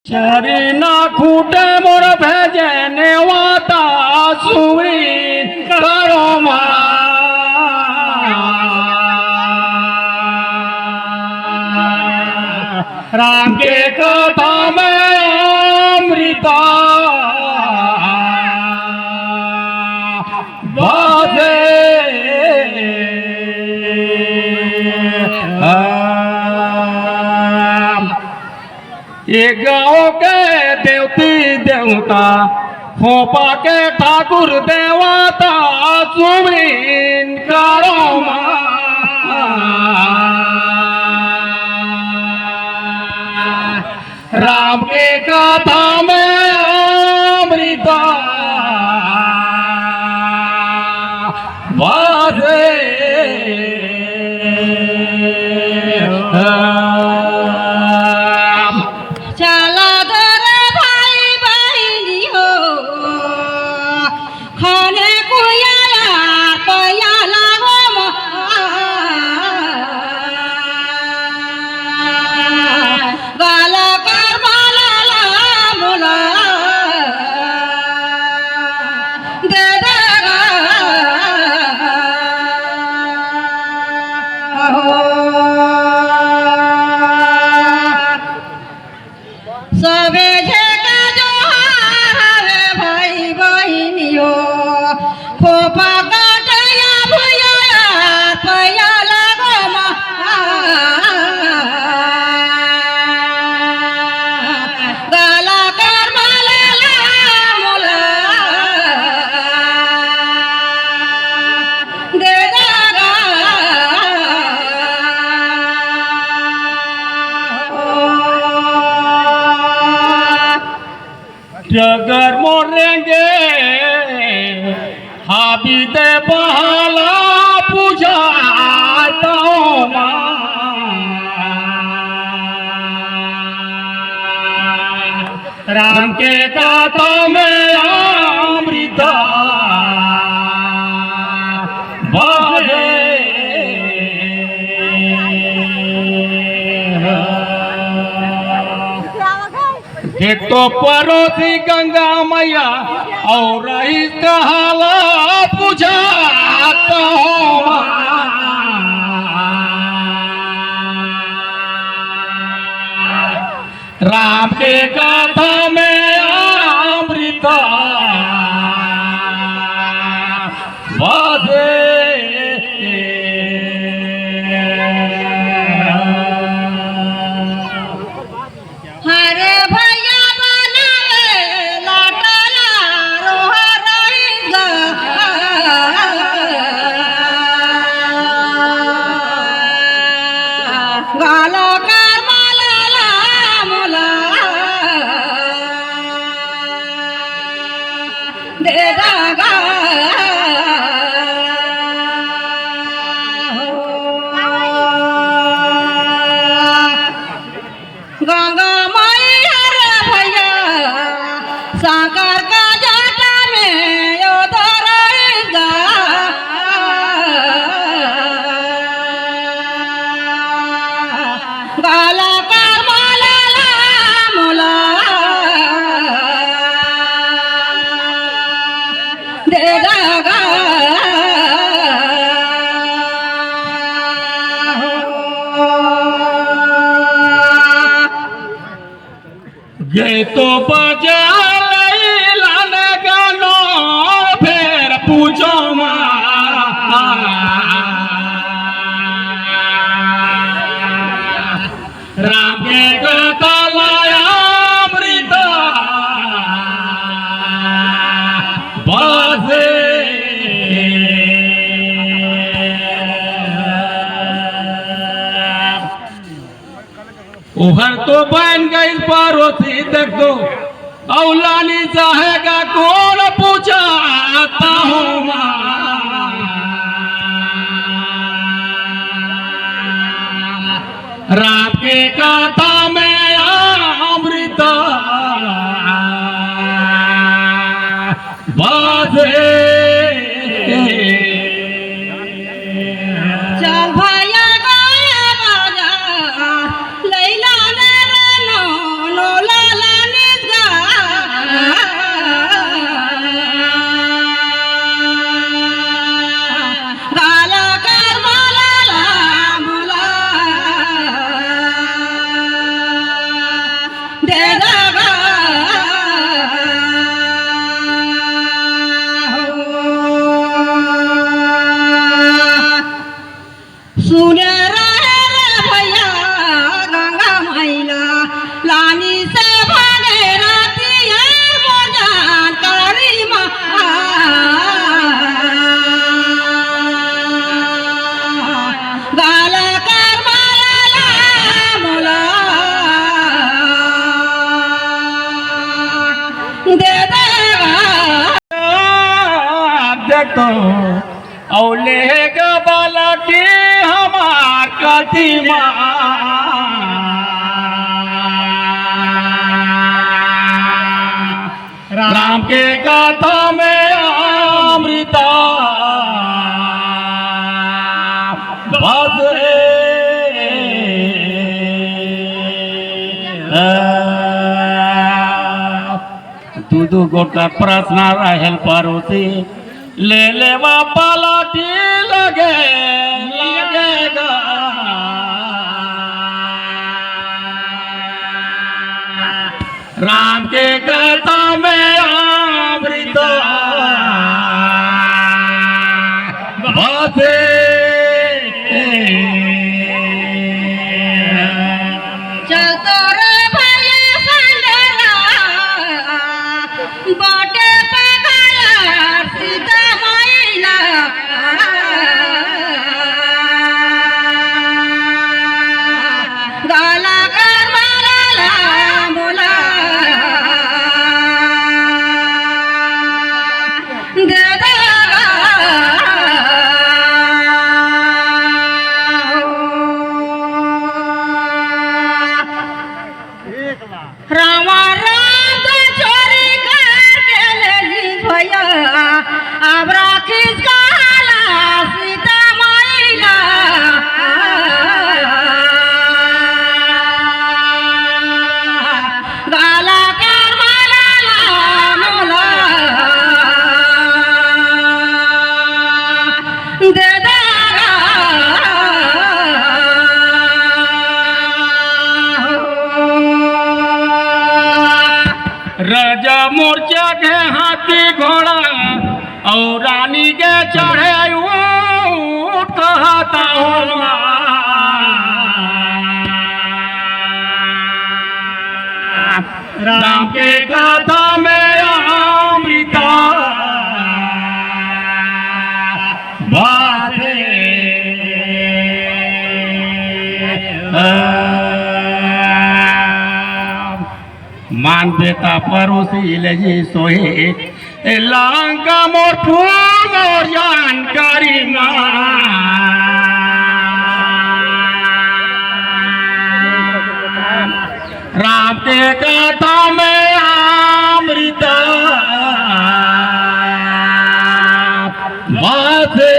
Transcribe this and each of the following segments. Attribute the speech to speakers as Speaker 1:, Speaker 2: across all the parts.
Speaker 1: शरीना खूटे मोर भेजे नेवाता सुरी करो राम के कथा में अमृता बाजे ये गाँव के देवती देवता खोपा के ठाकुर देवता सुमीन करो राम के कथा में अमृता बाजे जगर मोरेंगे हाबी दे बहाला पूजा राम के कथा में अमृता बाजे एक तो परोसी गंगा मैया और इस कहाला पूजा राम के कथा में अमृता बाजे
Speaker 2: गंगा मैया रे भैया साकर का जाटा में उधरेगा गाला कर माला मोला दे दागा
Speaker 1: ये तो बजा लान गानो फिर पूछो राम के कथा लाया अमृता बाजे उभर तो बन गई परोसी देख दो औलानी चाहेगा कौन पूछाता हूँ रात के कथा में अमृता बाजे
Speaker 2: चल भैया गया बाजा लैला ने नो नो लाला दे दगा सुने रहे रे भैया गंगा मैला लानी से भागे राती है मोजान करी गाला कर माला मोला दे देगा
Speaker 1: देखो औले गबाला के हमार कदीमा राम के गाथा में अमृता बसे दू गोटा प्रश्न रहल परोसी ले लेवा पलटी लगे लगेगा राम के कथा में अमृत बसे
Speaker 2: चलतो रे भैया संडेला बाटे पगाया सीता मैला गाला कर माला मोला दे रामा राम तो चोरी करके ले ली भैया अब राखीस काला सीता मैला गाला कर माला मोला दे
Speaker 1: राजा मोर्चा के हाथी घोड़ा और रानी के चढ़े ऊँट कहता हूँ राम के गाथा में अमृता बाधे मान देता परोसी ले जी सोहे लंका मोर फूल मोर जानकारी राम के कथा में अमृत बासे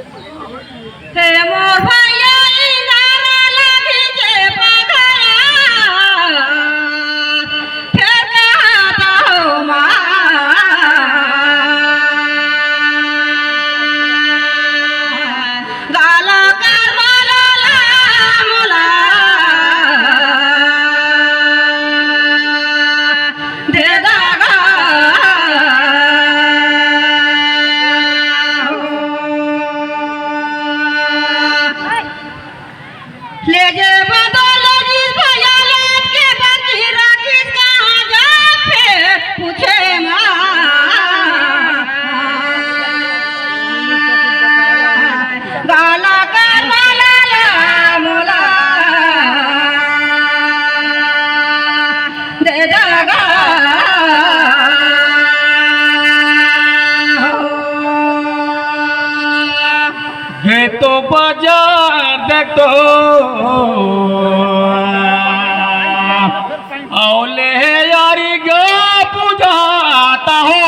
Speaker 2: हे मोर भैया इनारा लगी जे पगला फिर कहता हो गाला कर माला मोला दे दगा ले जे बदल जी भैया लेट के बाकी राखी कहाँ जा फिर पूछे गाला कर माला मोला दे दगा
Speaker 1: ये तो बाजार देख तो औले यारी गा बुझाता हो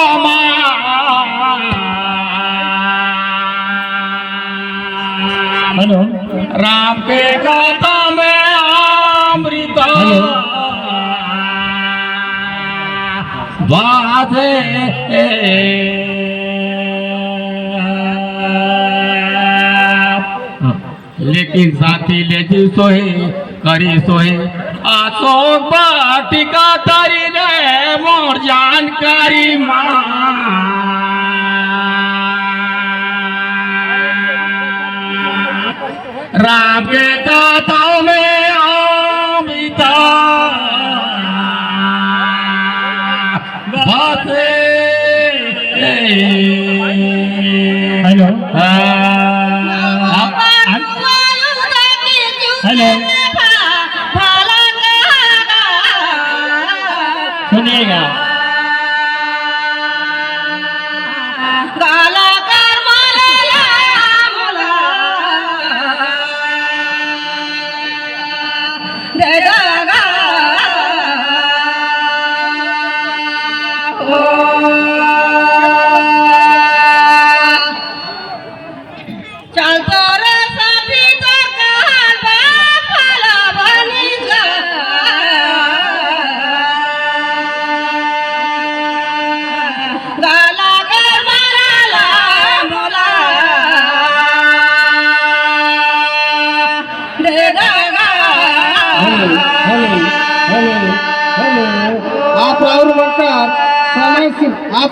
Speaker 1: राम के गाथा में अमृत बाधे लेकिन जाती लेती सोहे करी सोहे अशोक बाटिका तारी रे मोर जानकारी राम के दाताओं में अमिता बाते
Speaker 3: हेलो हेलो सुनिएगा
Speaker 2: चलतो रे साथी तो काल बाफला बनी जा गाला कर माराला मोला दे दगा
Speaker 3: हेलो हेलो हेलो हेलो आप और म्हणतात समय आप